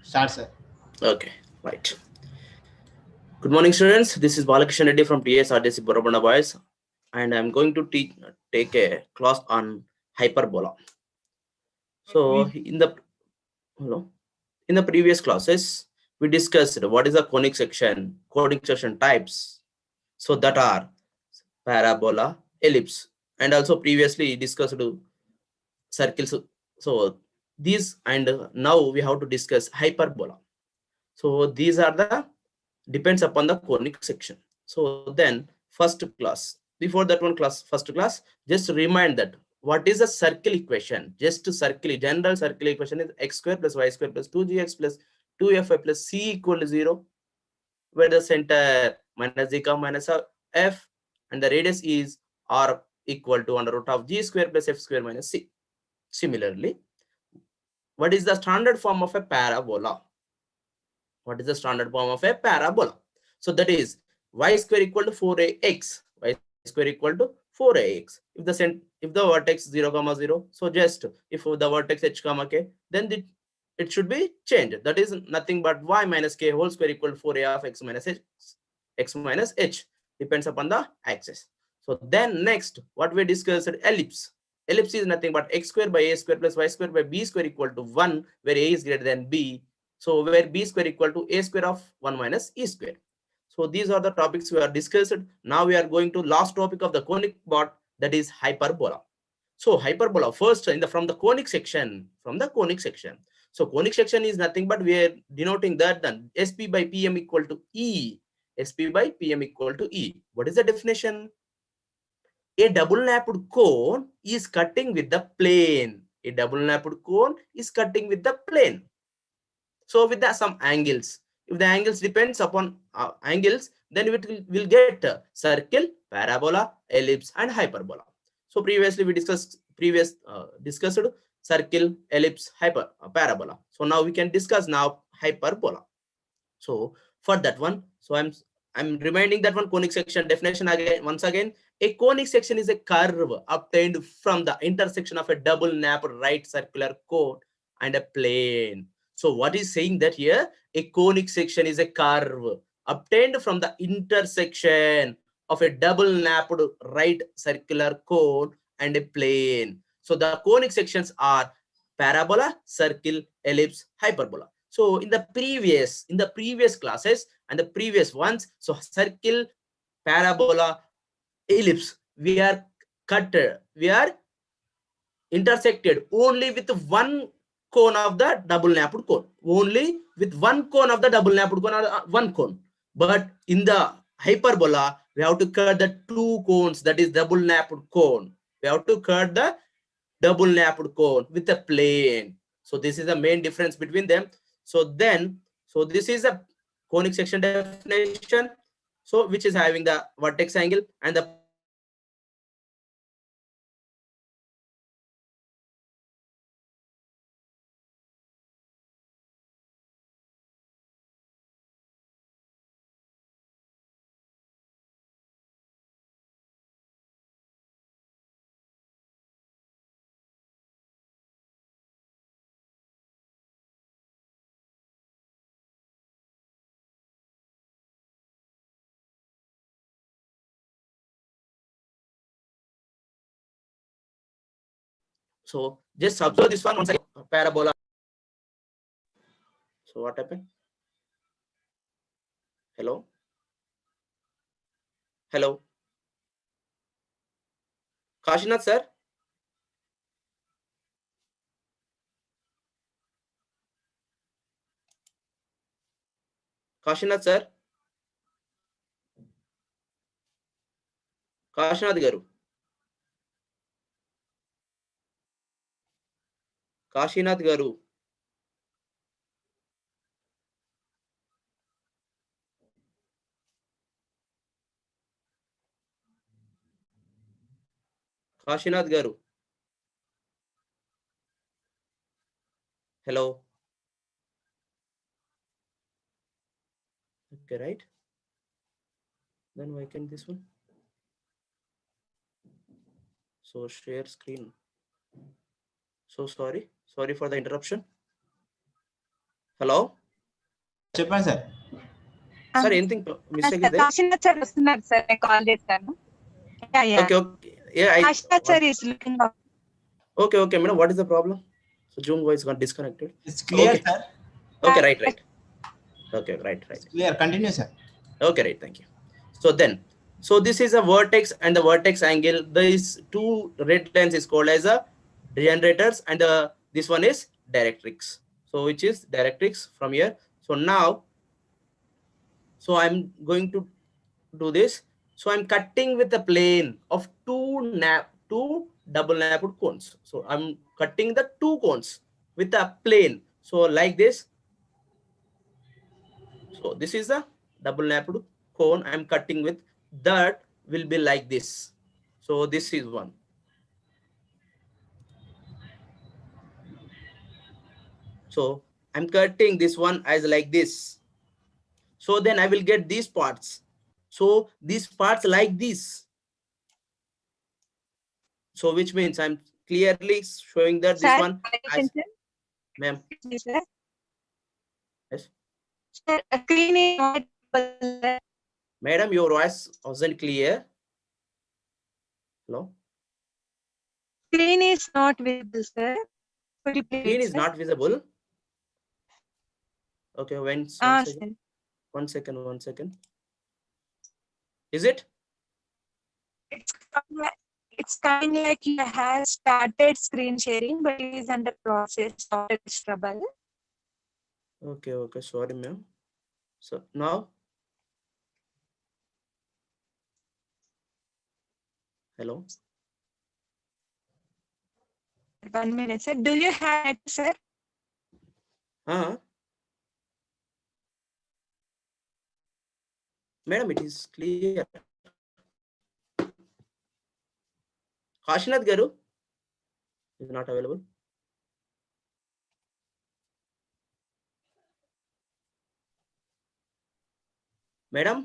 Start, sir. Okay, right. Good morning, students. This is Bala Reddy from Tsrs&Jc Borabanda boys, and I'm going to take a class on hyperbola. So hello, in the previous classes, we discussed what is the conic section types. So that are parabola, ellipse, and also previously discussed circles. So these and now we have to discuss hyperbola. So these are the depends upon the conic section. So then first class, before that one class, first class, just remind that what is a circle equation. Just to circle, general circle equation is x square plus y square plus 2gx plus 2fi plus c equal to 0, where the center minus z comma minus f and the radius is r equal to under root of g square plus f square minus c. Similarly, what is the standard form of a parabola? What is the standard form of a parabola? So that is y square equal to 4ax. Y square equal to 4ax. If the vertex 0 comma 0, so just if the vertex h comma k, then it should be changed. That is nothing but y minus k whole square equal to 4a of x minus h depends upon the axis. So then next, what we discussed, ellipse. Ellipse is nothing but x square by a square plus y square by b square equal to 1, where a is greater than b. So where b square equal to a square of 1 minus e square. So these are the topics we are discussed. Now we are going to last topic of the conic part, that is hyperbola. So hyperbola first from the conic section. So conic section is nothing but we are denoting that then sp by pm equal to e. Sp by pm equal to e. What is the definition? A double napped cone is cutting with the plane. A double napped cone is cutting with the plane. So with some angles, if the angles depends upon angles, then it will get circle, parabola, ellipse, and hyperbola. So previously we discussed circle, ellipse, parabola. So now we can discuss now hyperbola. So for that one, so I'm reminding that one conic section definition again. Once again, a conic section is a curve obtained from the intersection of a double napped right circular cone and a plane. So what is saying that here a conic section is a curve obtained from the intersection of a double napped right circular cone and a plane. So the conic sections are parabola, circle, ellipse, hyperbola. So in the previous classes and the previous ones, so circle, parabola, ellipse, we are intersected only with one cone of the double napped cone. Only with one cone of the double napped cone or one cone. But in the hyperbola, we have to cut the two cones, that is double napped cone. We have to cut the double napped cone with a plane. So this is the main difference between them. So this is a conic section definition, so which is having the vertex angle, and the parabola is nothing but parabola is having the so just observe this one once again. Parabola. So what happened? Hello. Hello. Kashinath sir. Kashinath sir. Kashinath garu. Kashinath garu. Kashinath garu. Hello. Okay, right. Then why can't this one? So share screen. So sorry for the interruption. Hello. చెప్పండి sir. Sir, anything mistake is there? Kashinath sir వస్తున్నారు sir, నేను call చేస్తాను. Okay. Yeah, Kashinath sir is looking up. Okay, madam. What is the problem? So Zoom voice got disconnected. It's clear, Okay. sir. Okay, right. Okay, right. It's clear. Continue, sir. Okay, right. Thank you. So this is a vertex and the vertex angle. These two red lines is called as a generators, and this one is directrix. So which is directrix from here. So now, so I'm going to do this. So I'm cutting with a plane of two double napped cones. So I'm cutting the two cones with a plane. So like this. So this is a double napped cone I'm cutting with. That will be like this. So this is one. So I'm cutting this one as like this. So then I will get these parts. So these parts like this. So which means I'm clearly showing that this one as, ma'am. Yes. Sir, screen is not visible. Madam, your voice wasn't clear. Hello. Screen is not visible, sir. Could you please, Screen is sir? not visible. Okay, one second. Is it? It's kind like you have started screen sharing, but it is under process of trouble. Okay, sorry, ma'am. So now, hello. 1 minute, sir. Do you have it, sir? Madam, it is clear. Kashinath garu is not available. Madam.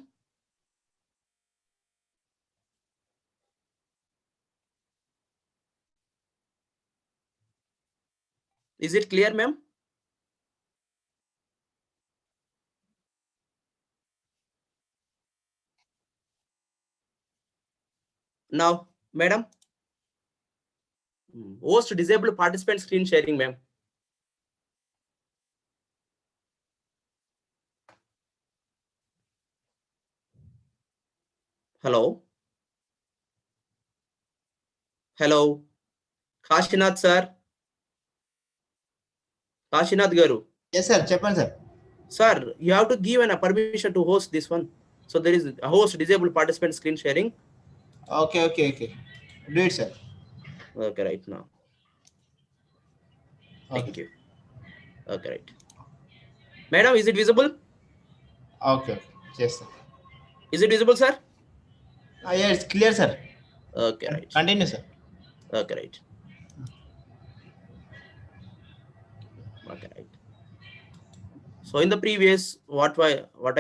Is it clear, ma'am? Now, madam. Host disabled participant screen sharing, ma'am. Hello. Kashinath sir. Kashinath garu. Yes, sir. చెప్పండి sir. Sir, you have to give a permission to host this one. So there is a host disabled participant screen sharing. Okay. Do it, sir. Okay, right now. Thank you. Okay, right. Madam, is it visible? Okay. Yes, sir. Is it visible, sir? Yeah, it's clear, sir. Okay, right. Continue, sir. Okay, right. Okay, right. So in the previous, what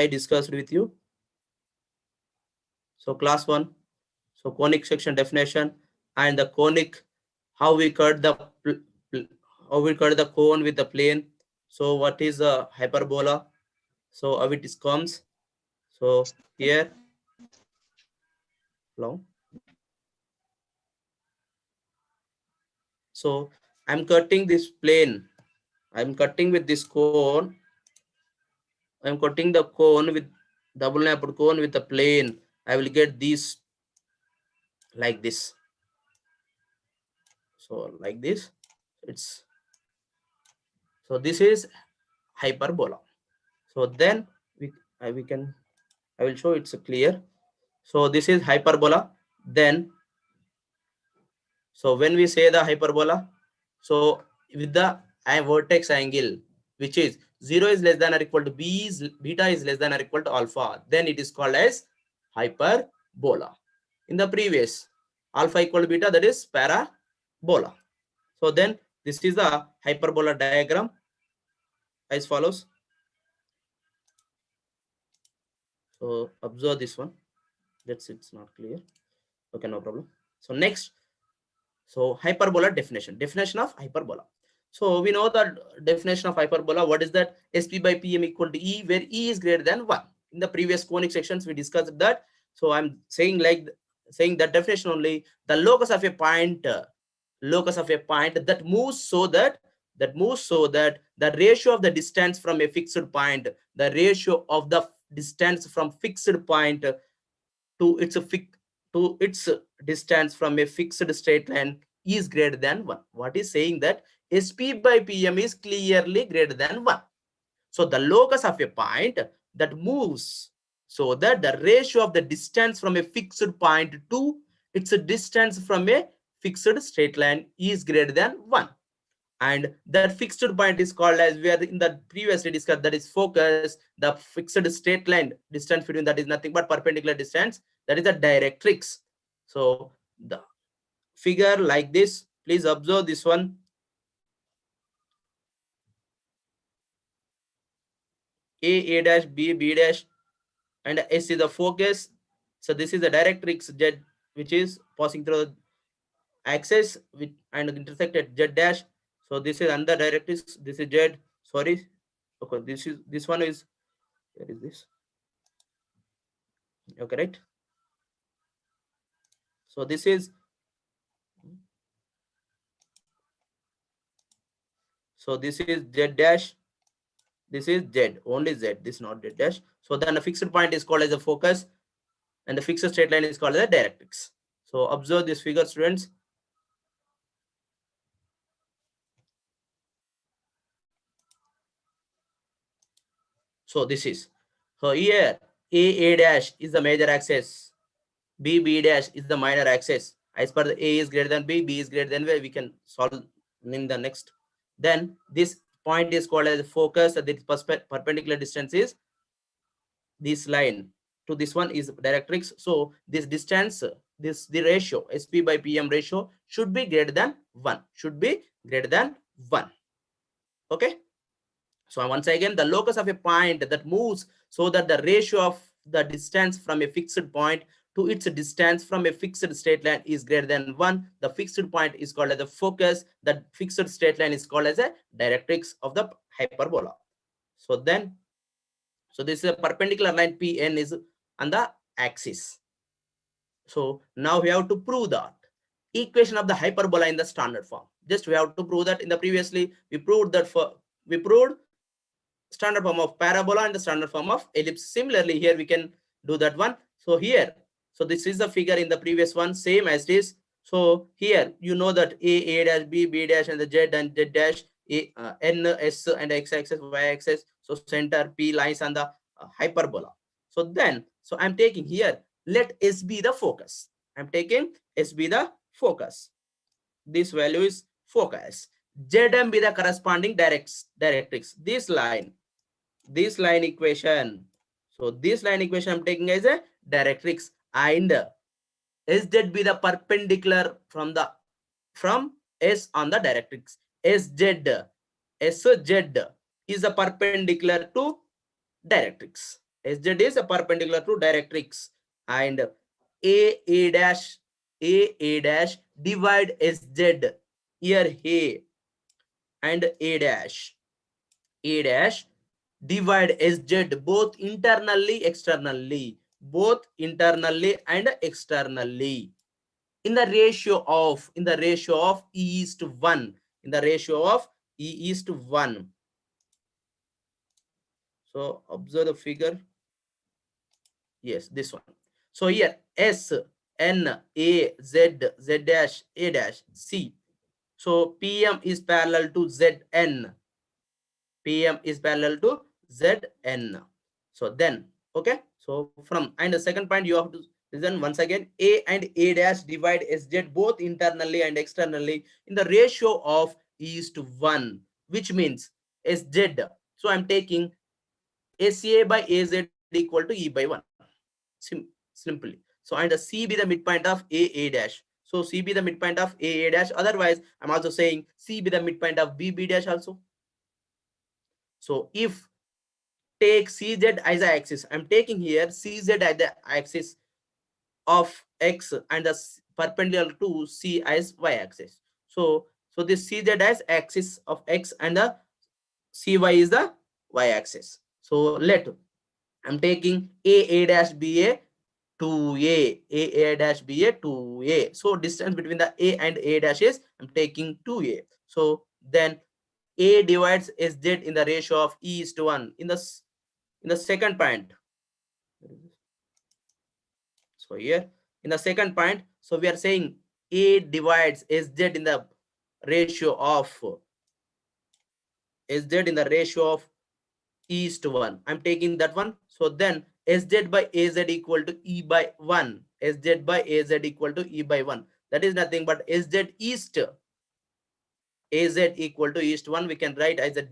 I discussed with you. So class 1. So conic section definition and the conic, how we cut the cone with the plane. So what is the hyperbola? So how it comes. So here, hello. So I'm cutting this plane. I'm cutting with this cone. I'm cutting the cone with double napped cone with the plane. I will get these like this. So like this, so this is hyperbola. So then I will show it's clear. So this is hyperbola. Then, so when we say the hyperbola, so with the vertex angle, which is 0 is less than or equal to beta is less than or equal to alpha, then it is called as hyperbola. In the previous, alpha equal to beta, that is parabola. So then this is the hyperbola diagram as follows. So observe this one. It's not clear. Okay, no problem. So next, so hyperbola definition of hyperbola. So we know the definition of hyperbola. What is that? SP by PM equal to E, where E is greater than 1. In the previous conic sections, we discussed that. So I'm saying saying that definition only. The locus of a point, that moves so that the ratio of the distance from a fixed point, the ratio of the distance from fixed point to its distance from a fixed straight line is greater than 1. What is saying that SP by PM is clearly greater than 1. So the locus of a point that moves so that the ratio of the distance from a fixed point to its distance from a fixed straight line is greater than 1. And that fixed point is called, as we are in the previously discussed, that is focus. The fixed straight line distance between that is nothing but perpendicular distance, that is the directrix. So the figure like this, please observe this one. A dash, B dash, and S is the focus. So this is the directrix Z, which is passing through the axis with and intersect at Z dash. So this is under directrix. This is Z. Sorry. Okay, this one is, where is this? Okay, right. So this is Z dash. This is Z, only Z. This is not Z dash. So then a fixed point is called as a focus, and the fixed straight line is called as a directrix. So observe this figure, students. So this is, so here A dash is the major axis, B dash is the minor axis. As per the A is greater than B is greater than, where we can solve in the next. Then this point is called as a focus. The perpendicular distance is this line to this one is directrix. So this distance, the ratio SP by PM ratio should be greater than 1. Should be greater than 1. Okay. So once again, the locus of a point that moves so that the ratio of the distance from a fixed point to its distance from a fixed straight line is greater than 1. The fixed point is called as the focus. The fixed straight line is called as a directrix of the hyperbola. So then, so this is a perpendicular line PN is on the axis. So now we have to prove that equation of the hyperbola in the standard form. Just we have to prove that. In the previously we proved standard form of parabola and the standard form of ellipse. Similarly, here we can do that one. So here, so this is the figure in the previous one, same as this. So here you know that A dash, B dash, and the Z and Z dash, N, S, and X axis, Y axis. So center P lies on the hyperbola. So then, so I'm taking here, let S be the focus. I'm taking S be the focus. This value is focus. Zm be the corresponding directrix. This line equation. So this line equation I'm taking as a directrix, and Sz be the perpendicular from S on the directrix. Sz is a perpendicular to directrix. Sz is a perpendicular to directrix, and A dash divide Sz, here A and A dash divide Sz both internally, externally, and externally in the ratio of E is to 1. In the ratio of E is to 1. So observe the figure. Yes, this one. So here S, N, A, Z, Z dash, A dash, C. So PM is parallel to Zn. PM is parallel to Zn. So then, okay. So from, and the second point you have to listen once again. A and A dash divide Sz both internally and externally in the ratio of E is to 1, which means Sz. So I'm taking SA by AZ equal to E by 1. Simply. So and the C be the midpoint of A dash. So C be the midpoint of A dash. Otherwise, I'm also saying C be the midpoint of B dash also. So if take CZ as the axis, I'm taking here CZ as the axis of X and the perpendicular to C as Y axis. So So this CZ as axis of X and the CY is the Y axis. So let I'm taking A dash BA to A dash BA to A. So distance between the A and A dash is I'm taking 2A. So then A divides SZ in the ratio of E is to 1 in the second point. So here in the second point, so we are saying A divides SZ in the ratio of SZ in the ratio of E is to 1. I'm taking that one. So then SZ by AZ equal to E by 1. SZ by AZ equal to E by 1. That is nothing but SZ east. AZ equal to east 1. We can write as a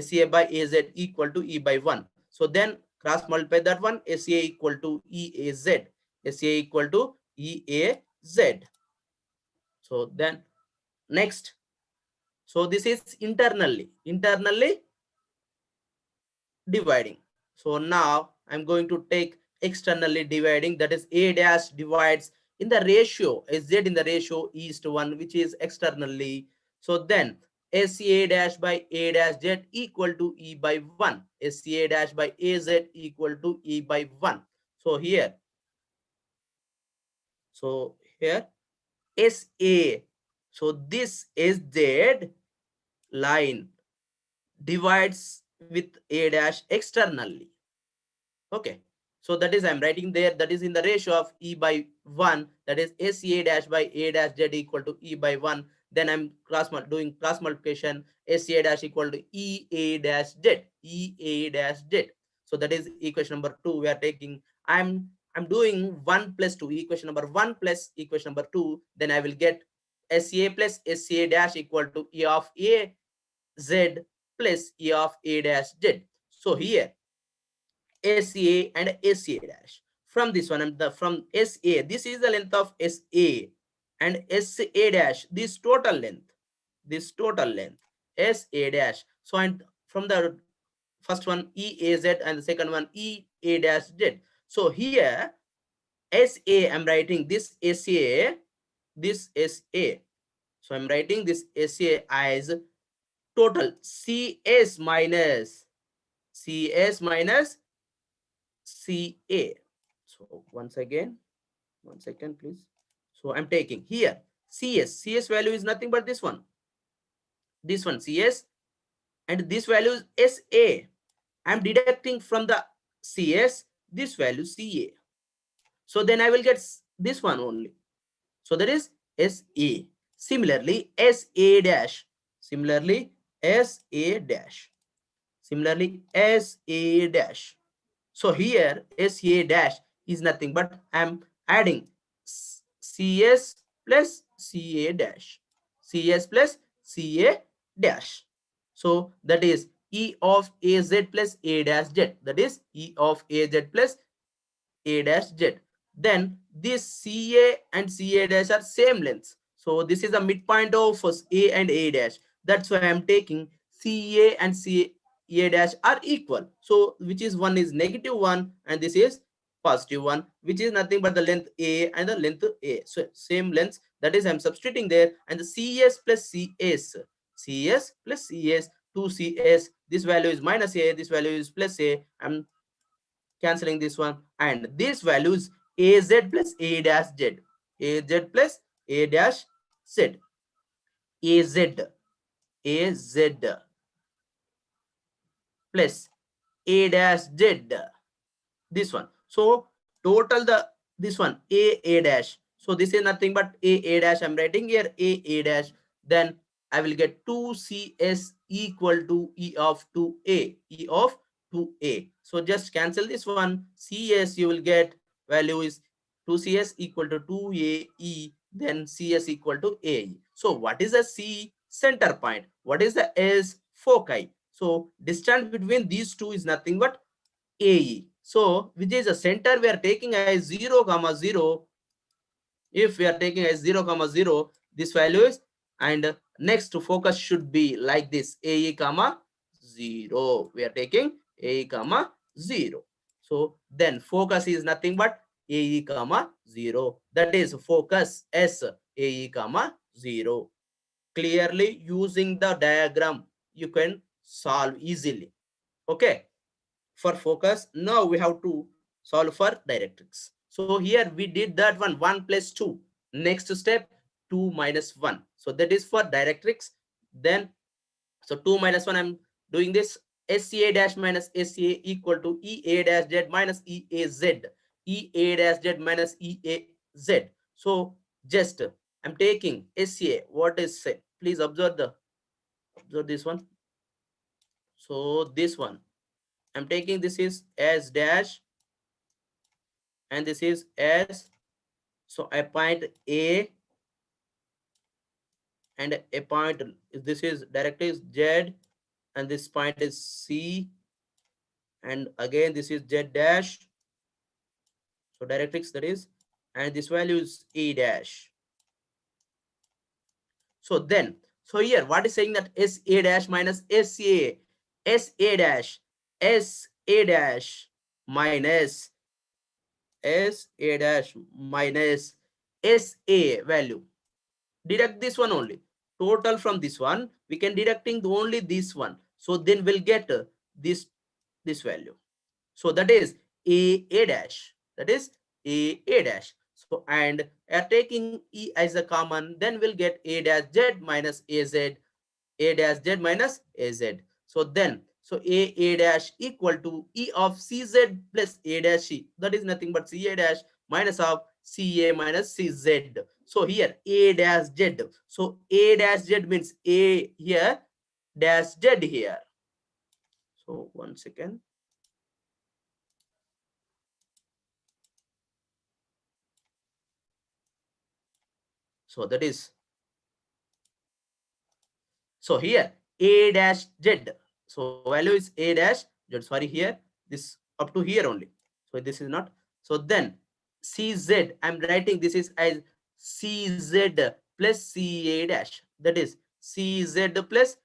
SCA by AZ equal to E by 1. So then cross multiply that one. SCA equal to EAZ. SCA equal to EAZ. So then next. So this is internally dividing. So now I'm going to take externally dividing, that is A dash divides in the ratio Z in the ratio E is to 1, which is externally. So then SCA dash by A dash Z equal to E by 1. SCA dash by AZ equal to E by 1. So here SA, so this SZ line divides with A dash externally. Okay, so that is I'm writing there, that is in the ratio of E by 1, that is SCA dash by A dash Z equal to E by 1. Then I'm doing cross multiplication, SCA dash equal to EA dash Z, EA dash Z. So that is equation number 2 we are taking. I'm doing 1 plus 2, equation number 1 plus equation number 2, then I will get SCA plus SCA dash equal to E of A Z plus E of A dash Z. So here SCA and SCA dash. From this one, from SA, this is the length of SA, and SA dash, this total length, SA dash. So and from the first one EAZ and the second one EA dash Z. So here SA, I'm writing this SA, this SA. So I'm writing this SA as total CS minus CA. So once again, 1 second please. So I'm taking here CS value is nothing but this one CS, and this value is SA. I'm deducting from the CS this value CA. So then I will get this one only. So that is SA. Similarly SA dash, similarly SA dash. So here SA dash is nothing but I'm adding CS plus CA dash, CS plus CA dash. So that is E of AZ plus A dash Z, that is E of AZ plus A dash Z. Then this CA and CA dash are same lengths. So this is the midpoint of A and A dash. That's why I'm taking CA and CA dash are equal. So which is one is -1 and this is +1, which is nothing but the length A and the length A. So same lengths, that is I'm substituting there, and the CS plus CS plus CS, 2CS, this value is minus A, this value is plus A. I'm cancelling this one, and this value is AZ plus A dash Z, AZ plus A dash Z, AZ plus A dash Z, this one. So total this one A dash. So this is nothing but A dash. I'm writing here A dash. Then I will get 2CS equal to E of 2A, E of 2A. So just cancel this one. CS you will get value is 2CS equal to 2AE. Then CS equal to AE. So what is the C? Center point. What is the S? Foci. So distance between these two is nothing but AE. So which is a center we are taking as 0, 0. If we are taking as 0, 0, this value is, and next focus should be like this, AE, 0. We are taking AE, 0. So then focus is nothing but AE, 0. That is focus S, AE, 0. clearly using the diagram you can solve easily. Okay, for focus now we have to solve for directrix. So here we did that one, 1 plus 2. Next step, 2 minus 1. So that is for directrix. Then so 2 minus 1, I'm doing this. SCA dash minus SCA equal to EA dash Z minus EAZ. EA dash Z minus EAZ. So just I'm taking SCA. What is say? Please observe this one. So this one I'm taking, this is S dash and this is S. So a point A and a point, this is directrix Z, and this point is C, and again this is Z dash. So directrix that is, and this value is A dash. So then, so here what is saying that SA dash minus SA, SA dash, SA dash minus SA dash minus SA value. Deduct this one only. Total from this one, we can deducting only this one. So then we'll get this value. So that is A dash. That is A dash. So and taking E as a common, then we'll get A dash Z minus AZ, A dash Z minus AZ. So then, so A dash equal to E of CZ plus A dash C. That is nothing but CA dash minus of CA minus CZ. So here A dash Z. So A dash Z means A here, dash Z here. So 1 second. So that is, so here A dash Z. So value is A dash Z. Sorry, here this up to here only. So this is not. So then CZ, I'm writing this is as CZ plus CA dash. That is CZ plus,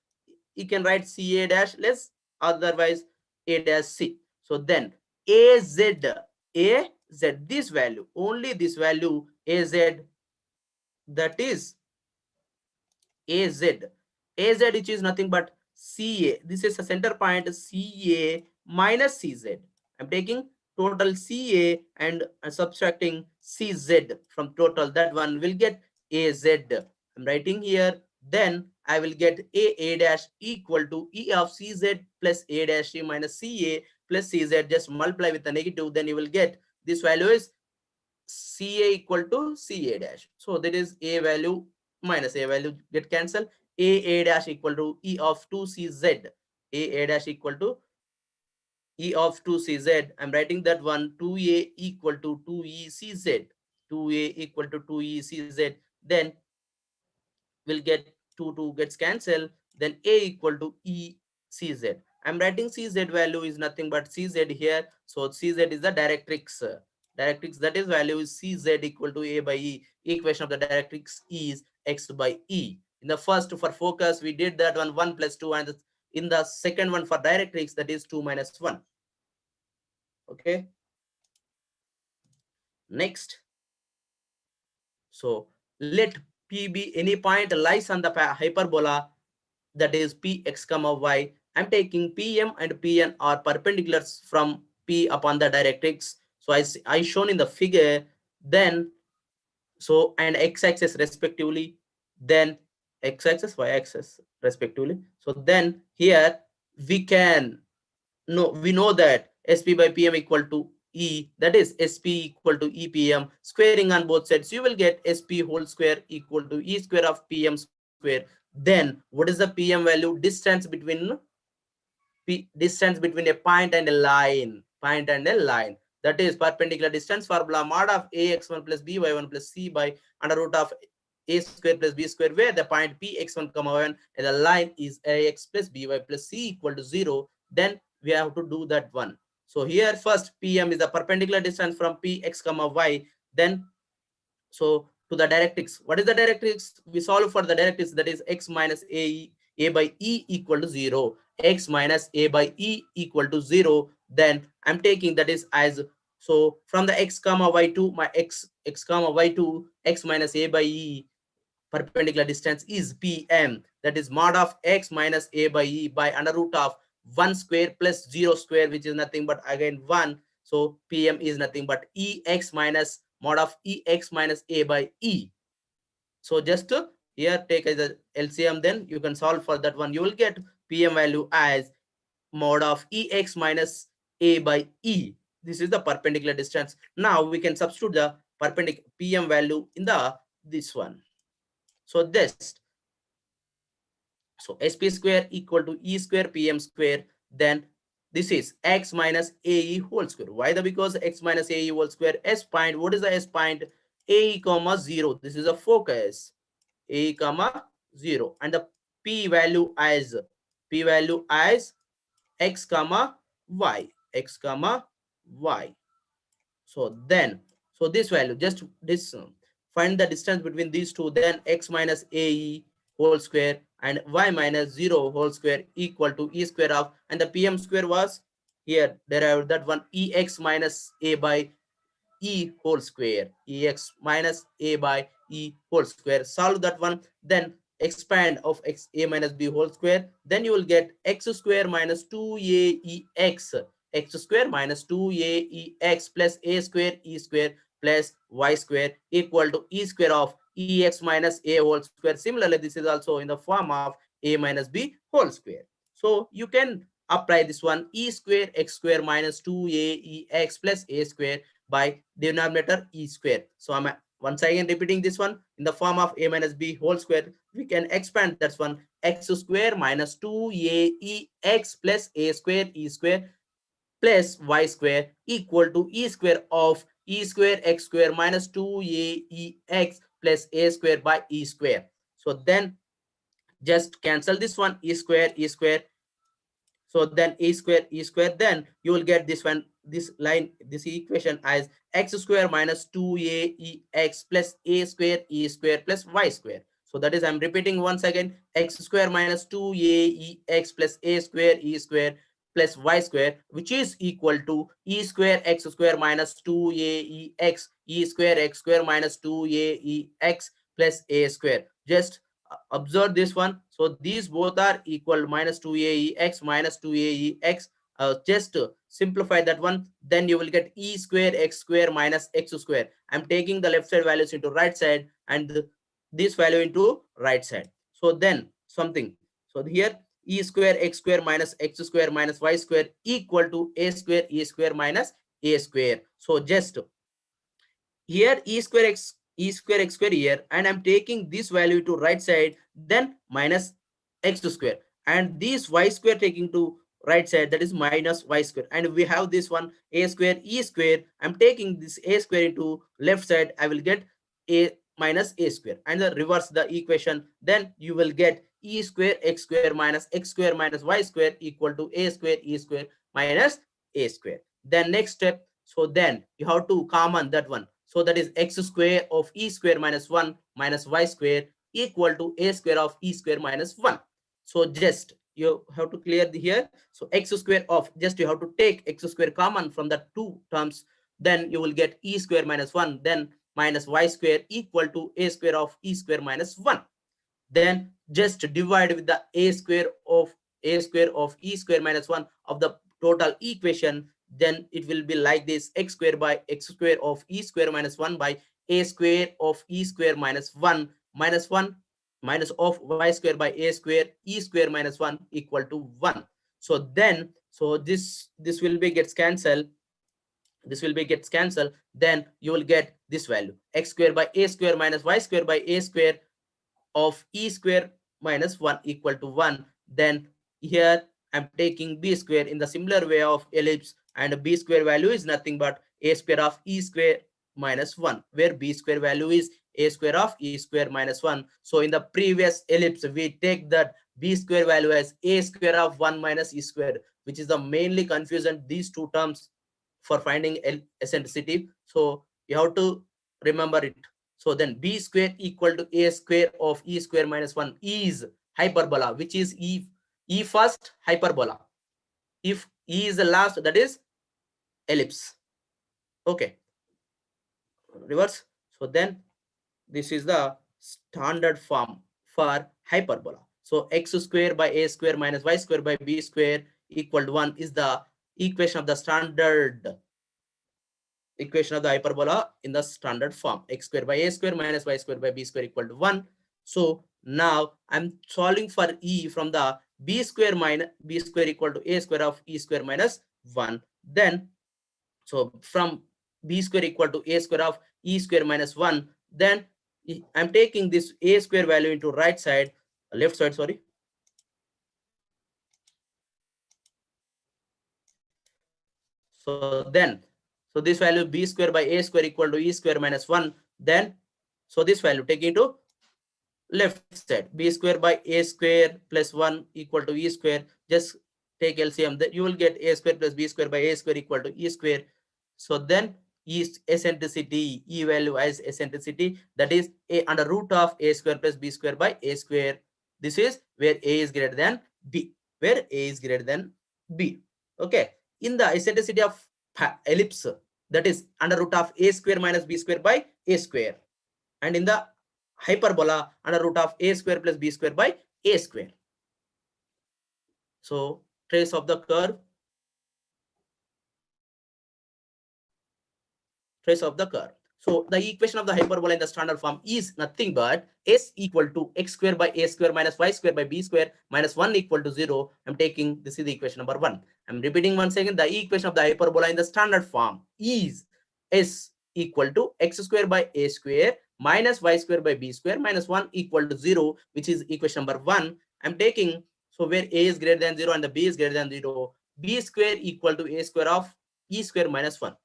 you can write CA dash less, otherwise A dash C. So then AZ, this value, only this value AZ, that is AZ, which is nothing but CA. This is a center point CA minus CZ. I'm taking total CA and subtracting CZ from total. That one will get AZ. I'm writing here. Then I will get A dash equal to E of CZ plus A dash C minus CA plus CZ. Just multiply with the negative. Then you will get this value is CA equal to CA dash. So that is A value minus A value get cancelled. A dash equal to E of 2CZ. A dash equal to E of 2CZ. I'm writing that one, 2A equal to 2ECZ. 2A equal to 2ECZ. Then we'll get 2 gets cancelled. Then A equal to ECZ. I'm writing CZ value is nothing but CZ here. So CZ is the directrix. Directrix, that is value is CZ equal to A by E. Equation of the directrix is X by E. In the first for focus, we did that one, 1 plus 2, and in the second one for directrix, that is 2 minus 1. Okay. Next. So let P be any point lies on the hyperbola, that is Px comma y. I'm taking Pm and Pn are perpendiculars from P upon the directrix. So I shown in the figure. Then so and x-axis respectively, then x-axis, y-axis respectively. So then here we can we know that Sp by Pm equal to E, that is Sp equal to EPM. Squaring on both sides, you will get Sp whole square equal to E square of Pm square. Then what is the Pm value? Distance between a point and a line. That is perpendicular distance formula, mod of ax1 plus by1 plus c by under root of a square plus b square, where the point px1 comma y1 and the line is ax plus by plus c equal to 0. Then we have to do that one. So here first Pm is the perpendicular distance from Px comma y. Then so to the directrix. What is the directrix? We solve for the directrix, that is x minus a by e equal to 0. X minus a by e equal to 0. Then I'm taking that is as, so from the x comma y2, my x comma y2, x minus a by e perpendicular distance is PM, that is mod of x minus a by e by under root of 1 square plus 0 square, which is nothing but again 1. So PM is nothing but ex minus mod of ex minus a by e. So just here take as a LCM, then you can solve for that one. You will get PM value as mod of ex minus a by e. This is the perpendicular distance. Now we can substitute the perpendicular PM value in the this one. So this, so sp square equal to e square PM square. Then this is x minus ae whole square. Why? Because x minus ae whole square. S point, what is the S point? Ae comma 0. This is a focus. A comma 0, and the p value as x comma y, x comma y. So then, so this value, just this, find the distance between these two. Then x minus ae whole square and y minus 0 whole square equal to e square of, and the PM square was here derived that one, ex minus a by e whole square, ex minus a by e whole square. Solve that one, then expand of x a minus b whole square. Then you will get x square minus 2aex, x square minus 2aex plus a square e square plus y square equal to e square of ex minus a whole square. Similarly, this is also in the form of a minus b whole square. So you can apply this one, e square x square minus 2aex plus a square by denominator e square. So I'm once again repeating this one, in the form of a minus b whole square. We can expand that one, x square minus 2aex plus a square e square plus y square equal to e square of e square x square minus 2aex plus a square by e square. So then just cancel this one, e square. So then e square, then you will get this one, this line, this equation as x square minus 2aex plus a square e square plus y square. So that is, I'm repeating once again, x square minus 2aex plus a square e square plus y square, which is equal to e square x square minus 2aex e square x square minus 2aex plus a square. Just observe this one. So these both are equal, minus 2aex minus 2aex. Just simplify that one, then you will get e square x square minus x square. I'm taking the left side values into right side and this value into right side. So then something, so here e square x square minus x square minus y square equal to a square e square minus a square. So just here e square x square here, and I'm taking this value to right side, then minus x square, and this y square taking to right side, that is minus y square, and we have this one a square e square. I'm taking this a square into left side, I will get a minus a square, and reverse the equation, then you will get e square x square minus x square minus y square equal to a square e square minus a square. Then next step, so then you have to common that one. So that is x square of e square minus 1 minus y square equal to a square of e square minus 1. So just you have to clear here. So x square of, just you have to take x square common from the two terms. Then you will get e square minus 1, then minus y square equal to a square of e square minus 1. Then just divide with the a square of e square minus 1 of the total equation. Then it will be like this, x square by x square of e square minus 1 by a square of e square minus 1 minus 1 minus of y square by a square e square minus 1 equal to 1. So then, so this will be gets cancelled. Then you will get this value, x square by a square minus y square by a square of e square minus 1 equal to 1. Then here I'm taking b square in the similar way of ellipse, and b square value is nothing but a square of e square minus 1, where b square value is a square of e square minus 1. So in the previous ellipse, we take that b square value as a square of 1 minus e square, which is the mainly confusion, these two terms for finding eccentricity. So you have to remember it. So then b square equal to a square of e square minus 1 is hyperbola, which is e first hyperbola. If e is the last, that is ellipse. Okay, reverse. So then this is the standard form for hyperbola. So x square by a square minus y square by b square equal to 1 is the equation of the standard equation of the hyperbola in the standard form. X square by a square minus y square by b square equal to 1. So now I'm solving for e from the b square minus b square equal to a square of e square minus 1. Then so from b square equal to a square of e square minus 1, then I'm taking this a square value into right side, left side, sorry. So then, so this value b square by a square equal to e square minus 1. Then, so this value taking to left side, b square by a square plus 1 equal to e square. Just take LCM, that you will get a square plus b square by a square equal to e square. So then is eccentricity, e value as eccentricity, that is a under root of a square plus b square by a square. This is where a is greater than b, where a is greater than b. Okay, in the eccentricity of ellipse, that is under root of a square minus b square by a square, and in the hyperbola under root of a square plus b square by a square. So trace of the curve, trace of the curve. So the equation of the hyperbola in the standard form is nothing but s equal to x square by a square minus y square by b square minus 1 equal to 0. I'm taking, this is the equation number 1. I'm repeating once again, the equation of the hyperbola in the standard form is s equal to x square by a square minus y square by b square minus 1 equal to 0, which is equation number 1. I'm taking, so where a is greater than 0 and the b is greater than 0, b square equal to a square of e square minus 1.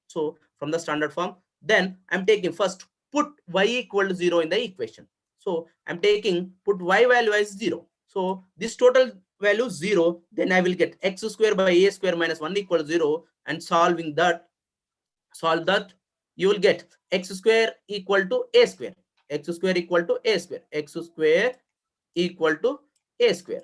So from the standard form, then I'm taking first put y equal to 0 in the equation. So I'm taking put y value as 0. So this total value 0, then I will get x square by a square minus 1 equal to 0, and solving that, solve that, you will get x square equal to a square, x square equal to a square, x square equal to a square.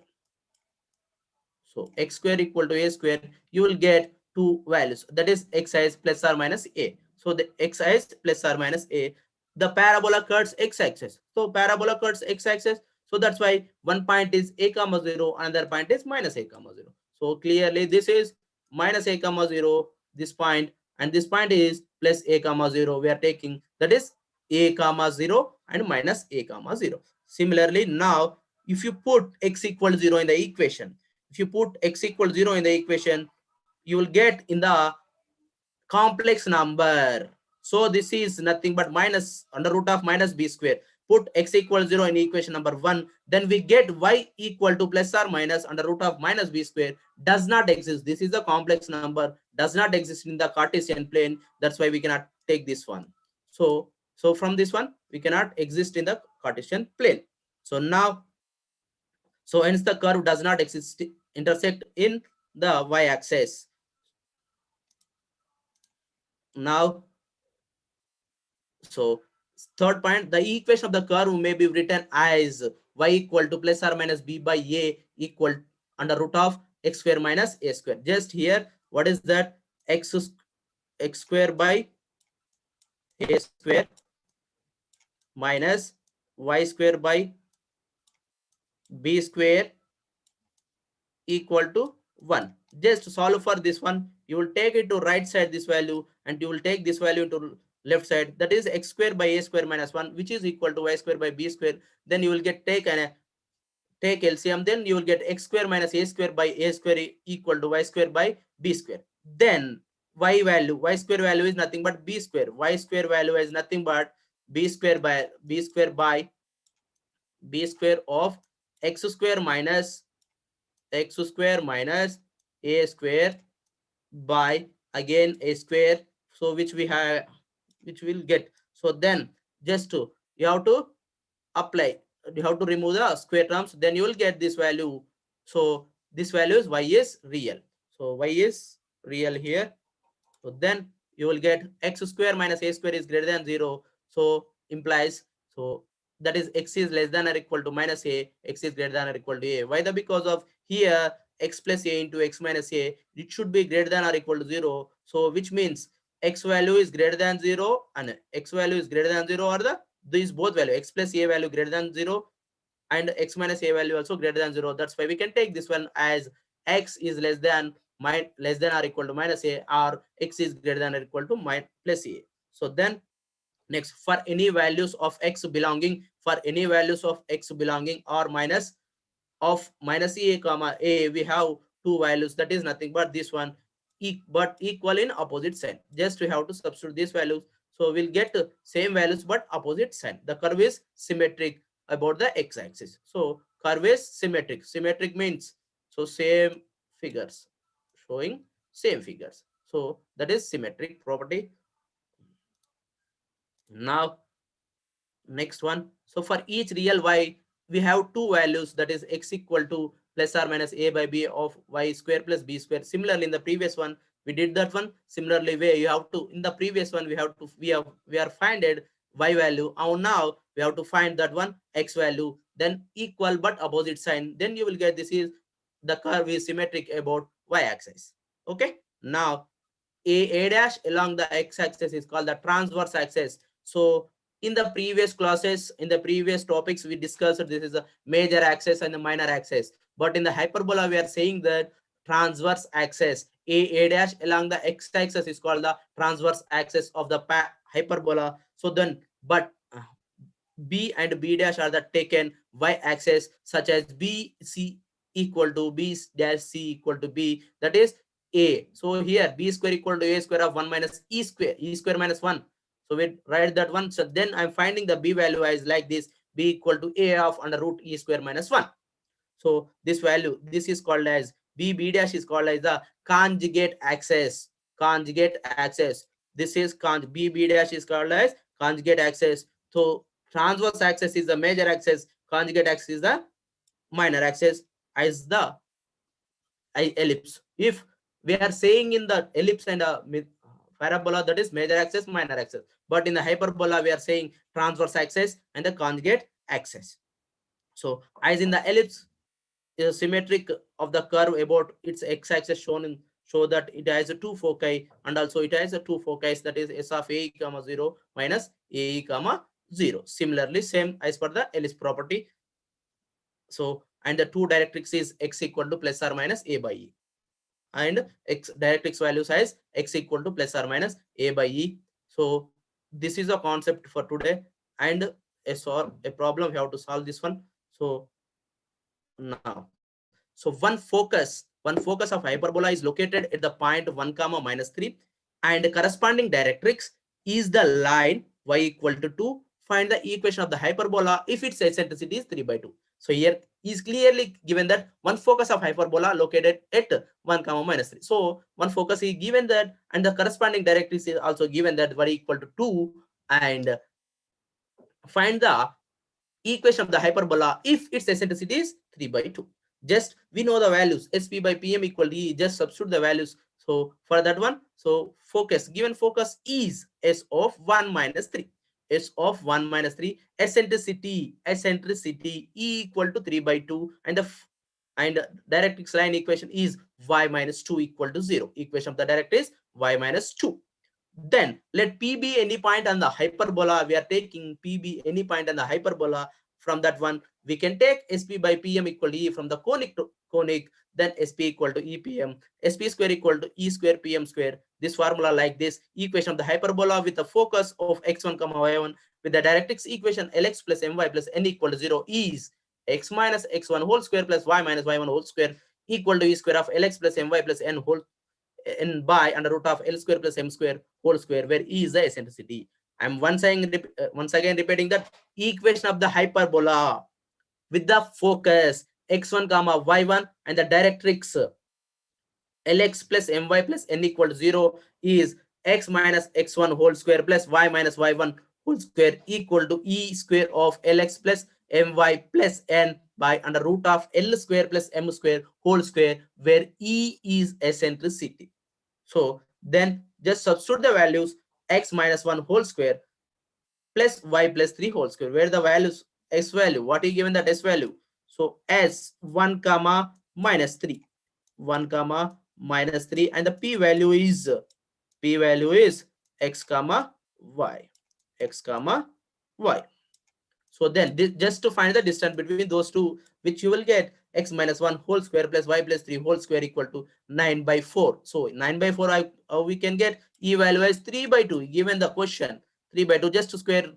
So x square equal to a square, you will get two values, that is xi plus or minus a. So the xi plus or minus a, the parabola cuts x-axis. So parabola cuts x-axis. So that's why one point is a comma 0, another point is minus a comma 0. So clearly this is minus a comma 0, this point, and this point is plus a comma 0. We are taking, that is a comma 0 and minus a comma 0. Similarly, now if you put x equal to 0 in the equation, if you put x equal to 0 in the equation, you will get in the complex number. So this is nothing but minus under root of minus b square. Put x equal to 0 in equation number 1, then we get y equal to plus or minus under root of minus b square. Does not exist. This is a complex number, does not exist in the Cartesian plane. That's why we cannot take this one. So from this one, we cannot exist in the Cartesian plane. So now, so hence the curve does not exist, intersect in the y-axis. Now, so third point, the equation of the curve may be written as y equal to plus or minus b by a equal under root of x square minus a square. Just here, what is that? X square by a square minus y square by b square equal to 1. Just solve for this one. You will take it to right side this value, and you will take this value to left side, that is x square by a square minus 1, which is equal to y square by b square. Then you will get take LCM, then you will get x square minus a square by a square equal to y square by b square. Then y square value is nothing but b square. Y square value is nothing but b square by b square of x square minus a square by again a square. So which we have, which will get. So then just to, you have to apply, you have to remove the square terms, then you will get this value. So this value is y is real. So y is real here. So then you will get x square minus a square is greater than 0. So implies, so that is x is less than or equal to minus a, x is greater than or equal to a. Why? Because of here x plus a into x minus a, it should be greater than or equal to 0. So which means x value is greater than 0 and x value is greater than 0 or the these both value, x plus a value greater than 0 and x minus a value also greater than 0. That's why we can take this one as x is less than or equal to minus a, or x is greater than or equal to plus a. So then next, for any values of x belonging or minus of minus a comma a, we have two values, that is nothing but this one, but equal in opposite sign. Just we have to substitute these values, so we'll get same values but opposite sign. The curve is symmetric about the x-axis. So curve is symmetric. Symmetric means so same figures, showing same figures. So that is symmetric property. Now next one, so for each real y we have two values, that is x equal to plus or minus a by b of y square plus b square. Similarly in the previous one we did that one. Similarly where you have to, in the previous one we are finded y value, and now we have to find that one x value, then equal but opposite sign, then you will get this is the curve is symmetric about y-axis. Okay, now a dash along the x-axis is called the transverse axis. So in the previous classes, in the previous topics, we discussed this is a major axis and a minor axis. But in the hyperbola, we are saying that transverse axis, a dash along the x-axis is called the transverse axis of the hyperbola. So then, but b and b dash are the taken y-axis, such as b c equal to b dash c equal to b, that is a. So here b square equal to a square of 1 minus e square minus 1. So we write that one. So then I'm finding the b value as like this, b equal to a of under root e square minus 1. So this value, this is called as b dash is called as the conjugate axis. This is b dash is called as conjugate axis. So transverse axis is the major axis, conjugate axis is the minor axis, as the ellipse. If we are saying in the ellipse and parabola, that is major axis, minor axis, but in the hyperbola we are saying transverse axis and the conjugate axis. So as in the ellipse is symmetric of the curve about its x-axis show that it has a two foci, and also it has a two foci, that is s of a comma 0 minus a comma 0. Similarly same as per the ellipse property. So and the two directrix is x equal to plus or minus a by e, and x directrix values as x equal to plus or minus a by e. So this is a concept for today, and a problem we have to solve this one. So now, so one focus of hyperbola is located at the point 1 comma minus 3, and the corresponding directrix is the line y equal to 2. Find the equation of the hyperbola if its eccentricity is 3 by 2. So here is clearly given that one focus of hyperbola located at 1 comma minus 3. So one focus is given that, and the corresponding directrix is also given that y equal to 2, and find the equation of the hyperbola if its eccentricity is 3 by 2. Just we know the values, sp by pm equal to e, just substitute the values. So for that one, so given focus is s of 1 minus 3, eccentricity e equal to 3 by 2, and the directrix line equation is y minus 2 equal to 0. Equation of the directrix is y minus 2. Then let P be any point on the hyperbola. We are taking P be any point on the hyperbola. From that one, we can take SP by PM equal to E from the conic to conic. Then SP equal to EPM. SP square equal to E square PM square. This formula like this. Equation of the hyperbola with the focus of x1 comma y1 with the directrix equation Lx plus My plus N equal to 0 is x minus x1 whole square plus y minus y1 whole square equal to E square of Lx plus My plus N whole n by under root of L square plus M square whole square, where E is the eccentricity. I'm once again repeating that equation of the hyperbola with the focus x1 comma y1 and the directrix Lx plus My plus N equal to 0 is x minus x1 whole square plus y minus y1 whole square equal to E square of Lx plus My plus N by under root of L square plus M square whole square, where E is eccentricity. So then just substitute the values x minus 1 whole square plus y plus 3 whole square, where the values s value, what is given that s value? So s 1 comma minus 3, 1 comma minus 3, and the p value is x comma y, x comma y. So then just to find the distance between those two, which you will get x minus 1 whole square plus y plus 3 whole square equal to 9 by 4. So 9 by 4 we can get e value as 3 by 2 given the question. 3 by 2, just to square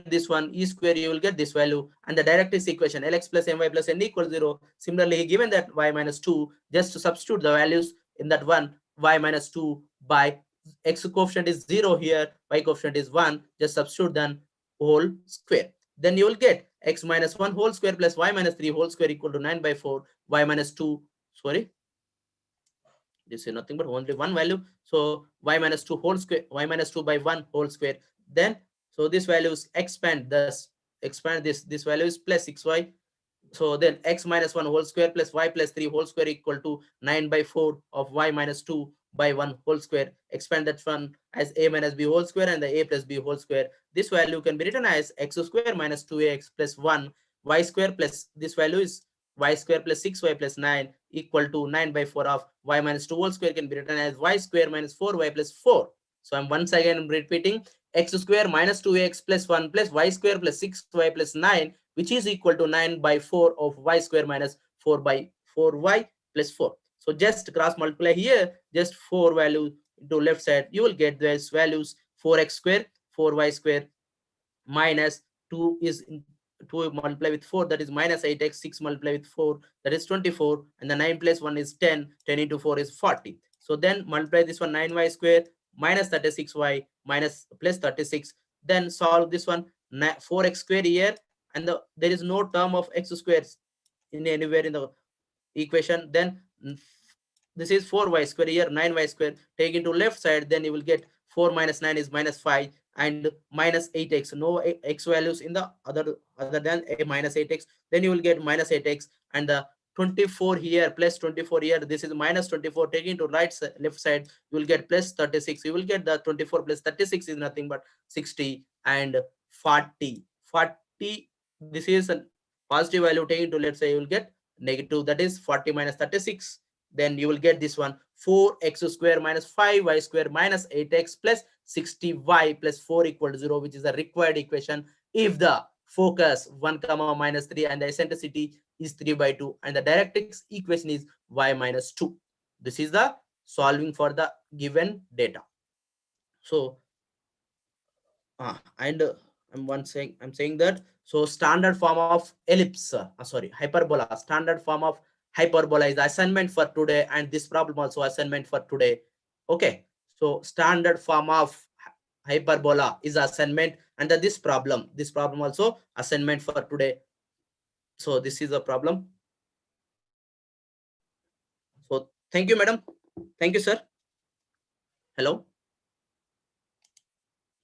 this one, e square, you will get this value. And the Directrix equation lx plus my plus n equals 0. Similarly, given that y minus 2, just to substitute the values in that one, y minus 2 by x coefficient is 0 here, y coefficient is 1, just substitute then whole square. Then you will get x minus 1 whole square plus y minus 3 whole square equal to 9 by 4, y minus 2, sorry, this is nothing but only one value. So y minus 2 whole square, y minus 2 by 1 whole square. Then so this value is expand, thus expand this value is plus 6y. So then x minus 1 whole square plus y plus 3 whole square equal to 9 by 4 of y minus 2 by 1 whole square. Expand that one as a minus b whole square and the a plus b whole square. This value can be written as x square minus 2x plus 1 y square plus this value is y square plus 6y plus 9 equal to 9 by 4 of y minus 2 whole square can be written as y square minus 4y plus 4. So I'm once again repeating x square minus 2x plus 1 plus y square plus 6y plus 9, which is equal to 9 by 4 of y square minus 4 by 4y plus 4. So just cross multiply here, just 4 value to left side, you will get these values 4x square, 4y square minus 2 is 2 multiply with 4, that is minus 8x, 6 multiply with 4, that is 24, and the 9 plus 1 is 10, 10 into 4 is 40. So then multiply this one, 9y square minus 36y minus plus 36, then solve this one, 4x square here, and there is no term of x squares in anywhere in the equation. Then this is 4y square here, 9y square, take into left side, then you will get 4 minus 9 is minus 5 and minus 8x, no x values in the other than a minus 8x, then you will get minus 8x, and the 24 here plus 24 here, this is minus 24, taking to left side, you will get plus 36, you will get the 24 plus 36 is nothing but 60, and 40, this is a positive value, taking to let's say you will get negative, that is 40 minus 36, then you will get this one, 4x square minus 5y square minus 8x plus 60y plus 4 equal to 0, which is the required equation if the focus 1 comma minus 3 and the eccentricity is 3 by 2 and the Directrix equation is y minus 2. This is the solving for the given data. So and I'm saying that, so standard form of ellipse, hyperbola, standard form of hyperbola is the assignment for today, and this problem also assignment for today. Okay, so standard form of hyperbola is assignment, and this problem also assignment for today. So this is a problem. So thank you, madam. Thank you, sir. Hello.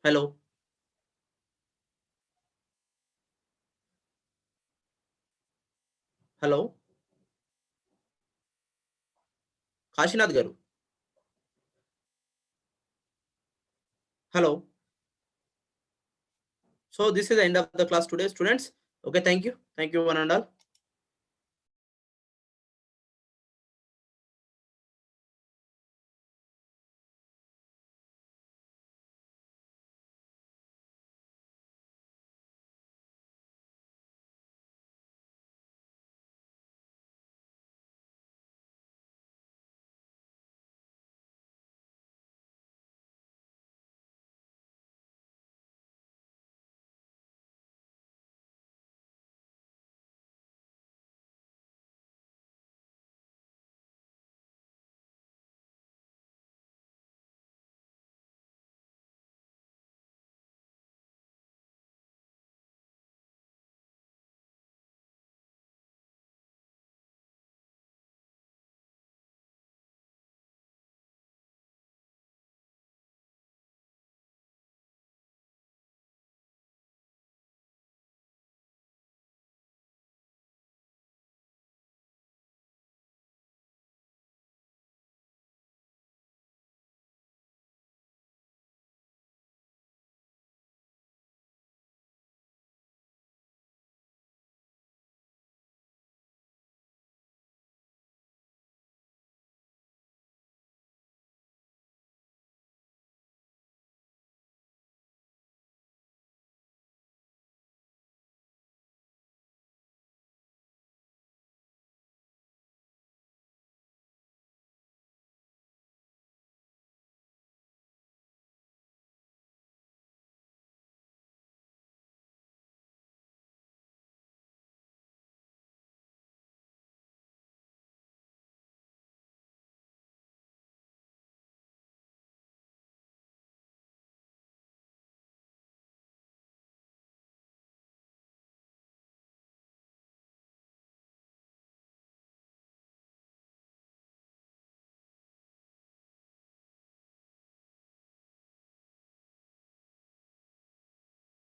Hello. Kashinath garu. Hello. So this is the end of the class today, students. Okay, thank you one and all.